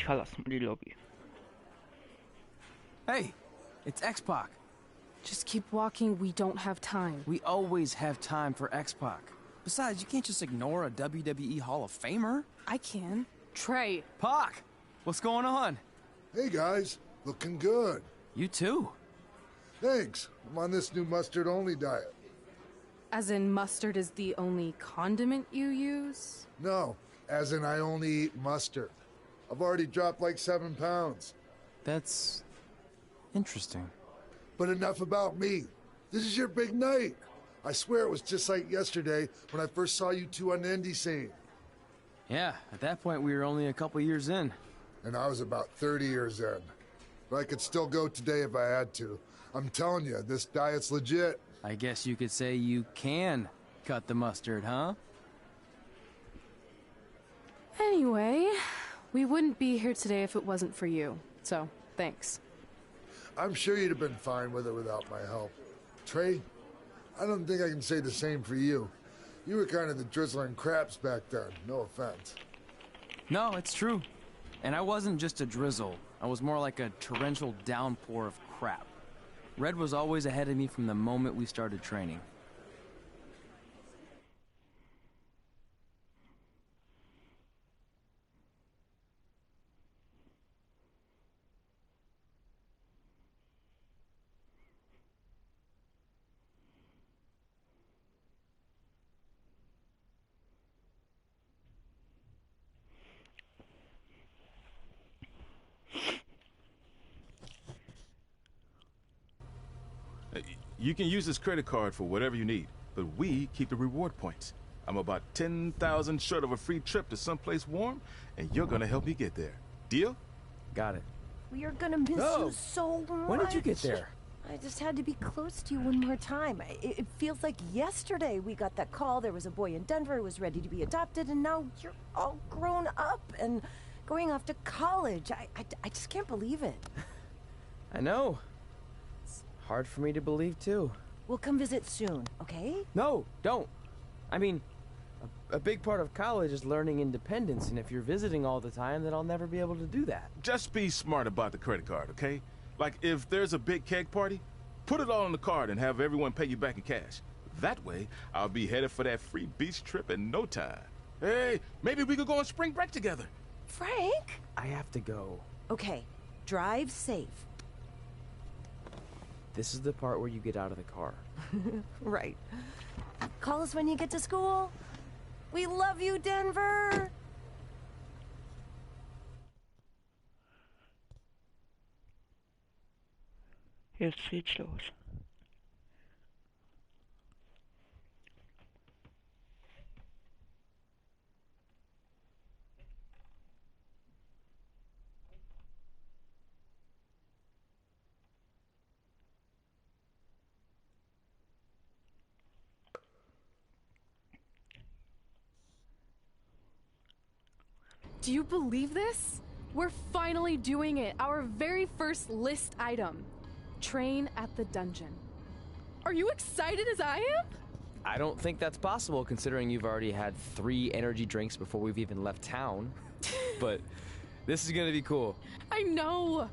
Ich verlasse mal die Lobby. Hey, it's X-Pac. Just keep walking, we don't have time. We always have time for X-Pac. Besides, you can't just ignore a WWE Hall of Famer. I can. Trey. Pac, what's going on? Hey guys, looking good. You too. Thanks. I'm on this new mustard-only diet. As in mustard is the only condiment you use? No, as in I only eat mustard. I've already dropped like 7 pounds. That's interesting. But enough about me. This is your big night. I swear it was just like yesterday when I first saw you two on the indie scene. Yeah, at that point we were only a couple years in. And I was about 30 years in. But I could still go today if I had to. I'm telling you, this diet's legit. I guess you could say you can cut the mustard, huh? Anyway, we wouldn't be here today if it wasn't for you. So, thanks. I'm sure you'd have been fine with it without my help. Trey, I don't think I can say the same for you. You were kind of the drizzling craps back then, no offense. No, it's true. And I wasn't just a drizzle. I was more like a torrential downpour of crap. Red was always ahead of me from the moment we started training. You can use this credit card for whatever you need, but we keep the reward points. I'm about 10,000 short of a free trip to someplace warm, and you're gonna help me get there. Deal? Got it. We are gonna miss you so much. When did you get there? I just had to be close to you one more time. It feels like yesterday we got that call. There was a boy in Denver who was ready to be adopted, and now you're all grown up and going off to college. I just can't believe it. I know. It's hard for me to believe, too. We'll come visit soon, okay? No, don't. I mean, a big part of college is learning independence, and if you're visiting all the time, then I'll never be able to do that. Just be smart about the credit card, okay? Like, if there's a big keg party, put it all on the card and have everyone pay you back in cash. That way, I'll be headed for that free beach trip in no time. Hey, maybe we could go on spring break together. Frank? I have to go. Okay, drive safe. This is the part where you get out of the car. Right. Call us when you get to school. We love you, Denver! Jetzt geht's los. Do you believe this? We're finally doing it. Our very first list item. Train at the dungeon. Are you excited as I am? I don't think that's possible, considering you've already had 3 energy drinks before we've even left town. But this is gonna be cool. I know.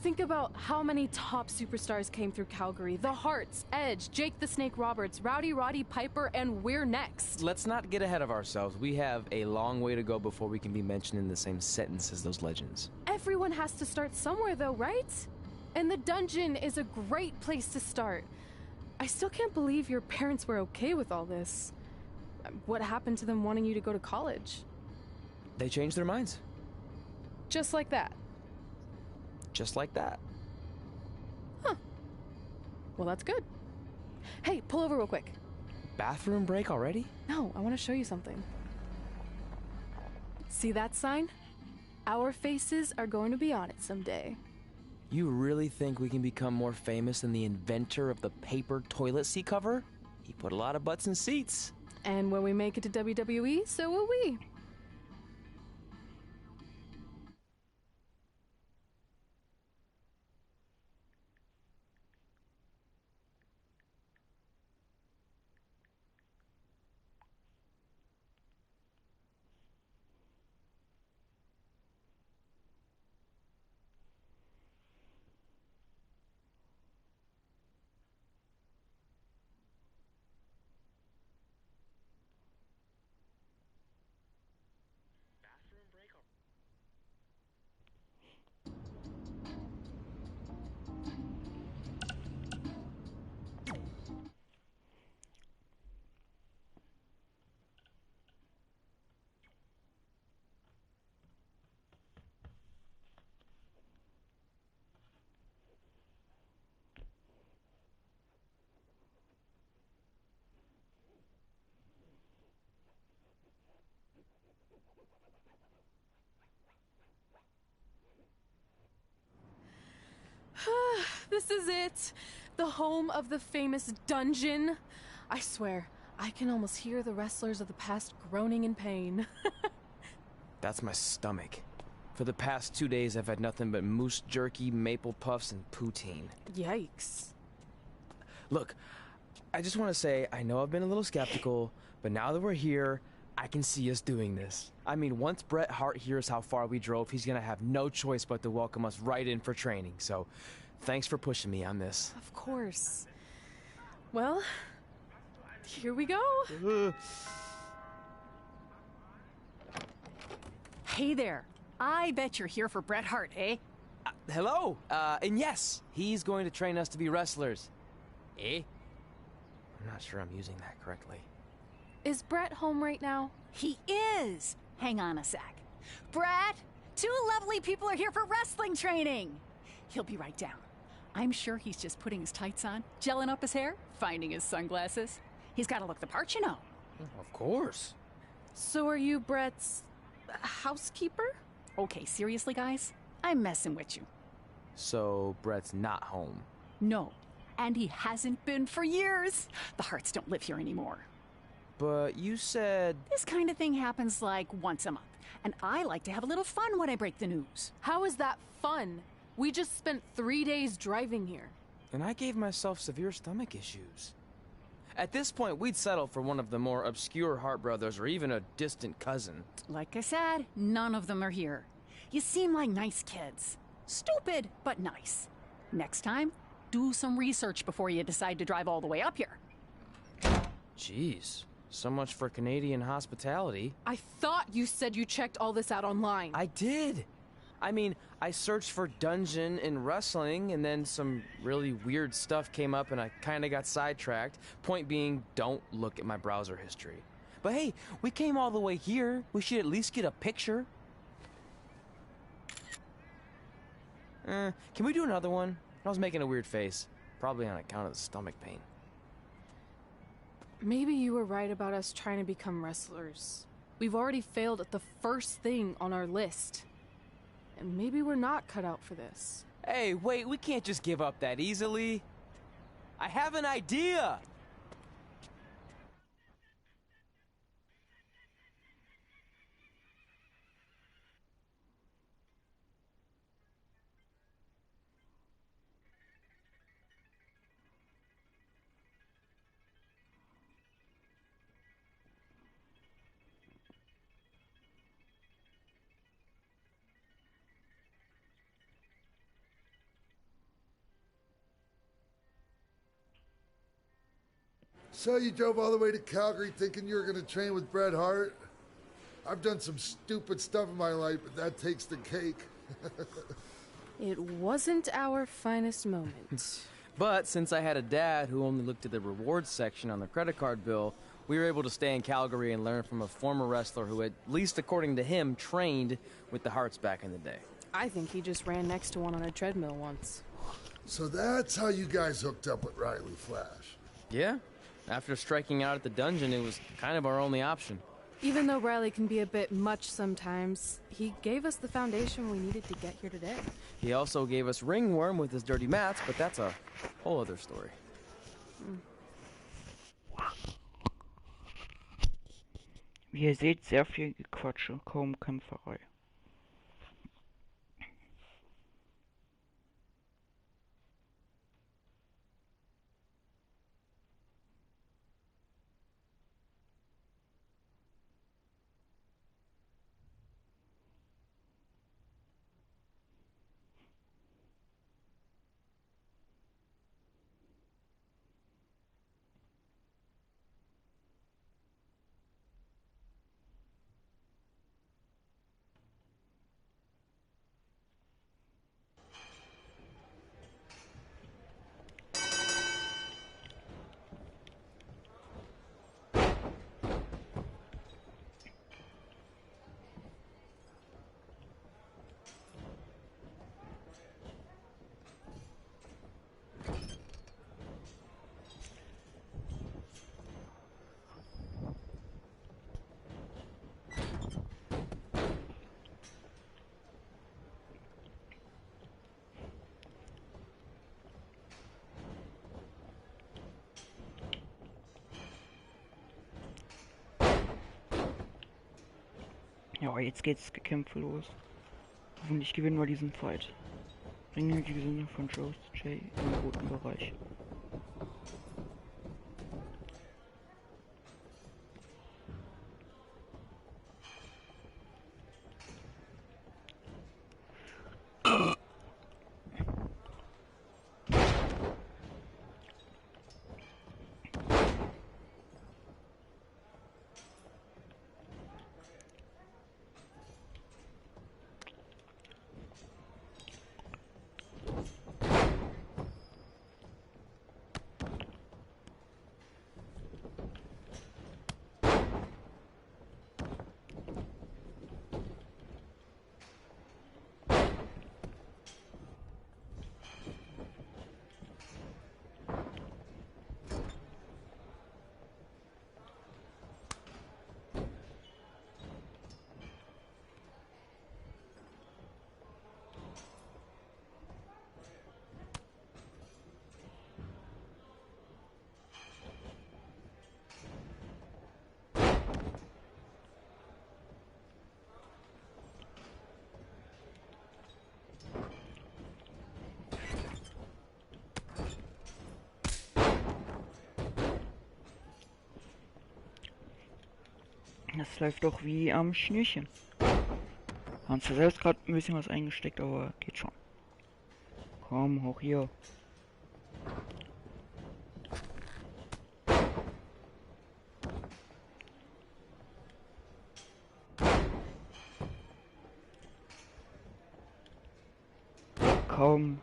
Think about how many top superstars came through Calgary. The Hearts, Edge, Jake the Snake Roberts, Rowdy Roddy Piper, and we're next. Let's not get ahead of ourselves. We have a long way to go before we can be mentioned in the same sentence as those legends. Everyone has to start somewhere though, right? And the dungeon is a great place to start. I still can't believe your parents were okay with all this. What happened to them wanting you to go to college? They changed their minds. Just like that. Just like that. Huh. Well, that's good. Hey, pull over real quick. Bathroom break already? No, I want to show you something. See that sign? Our faces are going to be on it someday. You really think we can become more famous than the inventor of the paper toilet seat cover? He put a lot of butts in seats. And when we make it to WWE, so will we. This is it. The home of the famous dungeon. I swear, I can almost hear the wrestlers of the past groaning in pain. That's my stomach. For the past 2 days, I've had nothing but moose jerky, maple puffs, and poutine. Yikes. Look, I just want to say, I know I've been a little skeptical, but now that we're here, I can see us doing this. I mean, once Bret Hart hears how far we drove, he's gonna have no choice but to welcome us right in for training. So, thanks for pushing me on this. Of course. Well, here we go. Hey there. I bet you're here for Bret Hart, eh? Hello, and yes, he's going to train us to be wrestlers. Eh? I'm not sure I'm using that correctly. Is Brett home right now? He is. Hang on a sec. Bret, 2 lovely people are here for wrestling training. He'll be right down. I'm sure he's just putting his tights on, gelling up his hair, finding his sunglasses. He's got to look the part, you know. Of course. So are you Brett's housekeeper? Okay, seriously, guys? I'm messing with you. So, Brett's not home. No, and he hasn't been for years. The Harts don't live here anymore. But you said... This kind of thing happens like once a month, and I like to have a little fun when I break the news. How is that fun? We just spent 3 days driving here. And I gave myself severe stomach issues. At this point, we'd settle for one of the more obscure Hart brothers or even a distant cousin. Like I said, none of them are here. You seem like nice kids. Stupid, but nice. Next time, do some research before you decide to drive all the way up here. Jeez, so much for Canadian hospitality. I thought you said you checked all this out online. I did. I mean, I searched for dungeon and wrestling, and then some really weird stuff came up, and I kind of got sidetracked. Point being, don't look at my browser history. But hey, we came all the way here. We should at least get a picture. Can we do another one? I was making a weird face. Probably on account of the stomach pain. Maybe you were right about us trying to become wrestlers. We've already failed at the first thing on our list. And maybe we're not cut out for this. Hey, wait, we can't just give up that easily. I have an idea! So you drove all the way to Calgary thinking you were going to train with Bret Hart? I've done some stupid stuff in my life, but that takes the cake. It wasn't our finest moment. But since I had a dad who only looked at the rewards section on the credit card bill, we were able to stay in Calgary and learn from a former wrestler who, at least according to him, trained with the Harts back in the day. I think he just ran next to one on a treadmill once. So that's how you guys hooked up with Riley Flash. Yeah. After striking out at the dungeon, it was kind of our only option. Even though Riley can be a bit much sometimes, he gave us the foundation we needed to get here today. He also gave us ringworm with his dirty mats, but that's a whole other story. Wie ihr seht, sehr viel Gequatsche, kaum Kämpferei. Ja, jetzt geht's Gekämpfe los. Hoffentlich gewinnen wir diesen Fight. Ringe die Gesänge von Joe J im roten Bereich. Das läuft doch wie am Schnürchen. Haben zwar selbst gerade ein bisschen was eingesteckt, aber geht schon. Komm, hoch hier. Komm.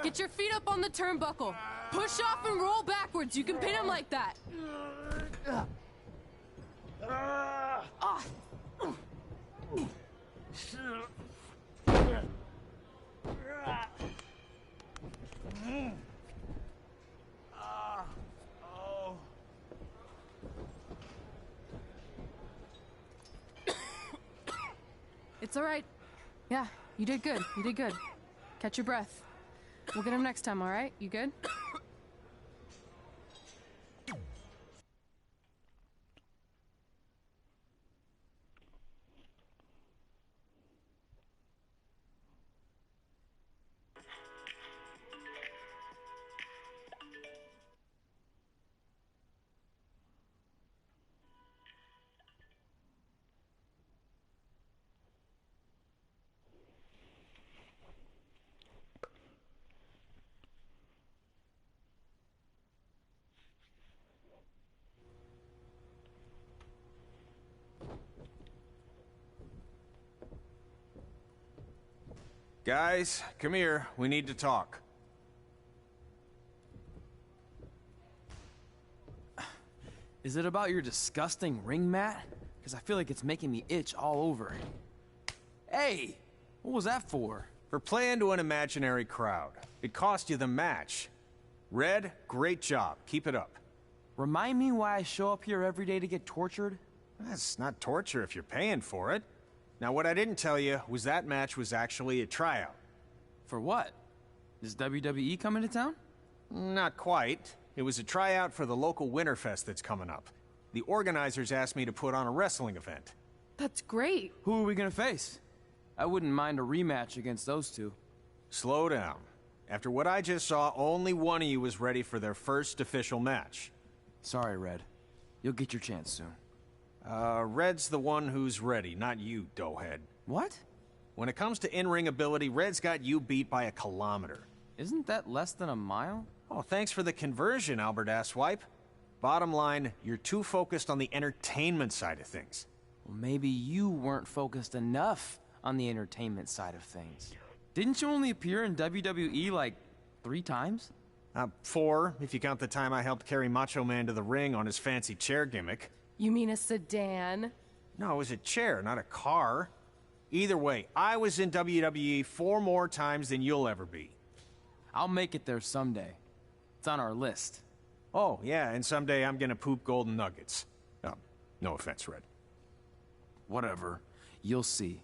Get your feet up on the turnbuckle. Push off and roll backwards. You can pin him like that. It's all right. Yeah, you did good. You did good. Catch your breath. We'll get him next time, all right? You good? Guys, come here. We need to talk. Is it about your disgusting ring mat? Because I feel like it's making me itch all over. Hey! What was that for? For playing to an imaginary crowd. It cost you the match. Red, great job. Keep it up. Remind me why I show up here every day to get tortured? That's not torture if you're paying for it. Now, what I didn't tell you was that match was actually a tryout. For what? Is WWE coming to town? Not quite. It was a tryout for the local Winterfest that's coming up. The organizers asked me to put on a wrestling event. That's great. Who are we gonna face? I wouldn't mind a rematch against those two. Slow down. After what I just saw, only one of you was ready for their first official match. Sorry, Red. You'll get your chance soon. Red's the one who's ready, not you, doughhead. What? When it comes to in-ring ability, Red's got you beat by a kilometer. Isn't that less than a mile? Oh, thanks for the conversion, Albert Asswipe. Bottom line, you're too focused on the entertainment side of things. Well, maybe you weren't focused enough on the entertainment side of things. Didn't you only appear in WWE like 3 times? 4, if you count the time I helped carry Macho Man to the ring on his fancy chair gimmick. You mean a sedan? No, it was a chair, not a car. Either way, I was in WWE 4 more times than you'll ever be. I'll make it there someday. It's on our list. Oh, yeah, and someday I'm gonna poop golden nuggets. No offense, Red. Whatever. You'll see.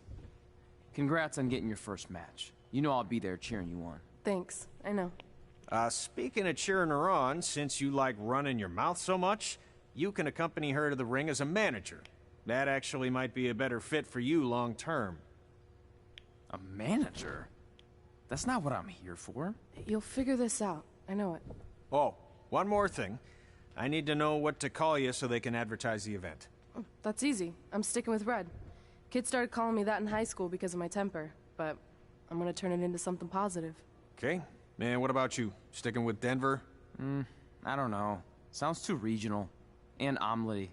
Congrats on getting your first match. You know I'll be there cheering you on. Thanks, I know. Speaking of cheering her on, since you like running your mouth so much, you can accompany her to the ring as a manager. That actually might be a better fit for you long term. A manager? That's not what I'm here for. You'll figure this out. I know it. Oh, one more thing. I need to know what to call you so they can advertise the event. Oh, that's easy. I'm sticking with Red. Kids started calling me that in high school because of my temper, but I'm gonna turn it into something positive. Okay. And what about you? Sticking with Denver? I don't know. Sounds too regional. And omelette-y.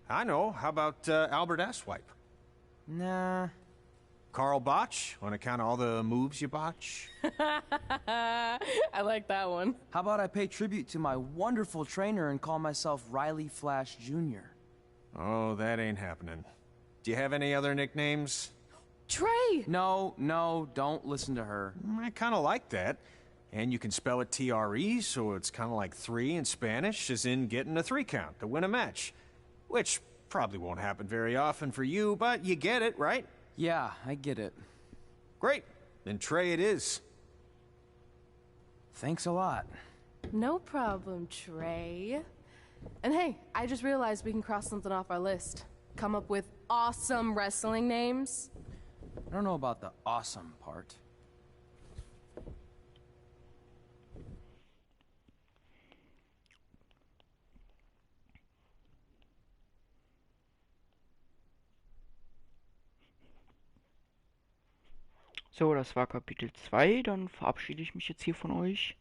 I know. How about Albert Asswipe? Nah. Carl Botch, on account of all the moves you botch? I like that one. How about I pay tribute to my wonderful trainer and call myself Riley Flash Jr.? Oh, that ain't happening. Do you have any other nicknames? Trey! No, don't listen to her. I kind of like that. And you can spell it T-R-E, so it's kind of like 3 in Spanish, as in getting a 3 count to win a match. Which probably won't happen very often for you, but you get it, right? Yeah, I get it. Great. Then Trey it is. Thanks a lot. No problem, Trey. And hey, I just realized we can cross something off our list. Come up with awesome wrestling names. I don't know about the awesome part. So, das war Kapitel 2. Dann verabschiede ich mich jetzt hier von euch.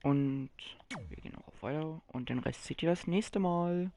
Und wir gehen auch weiter. Und den Rest seht ihr das nächste Mal.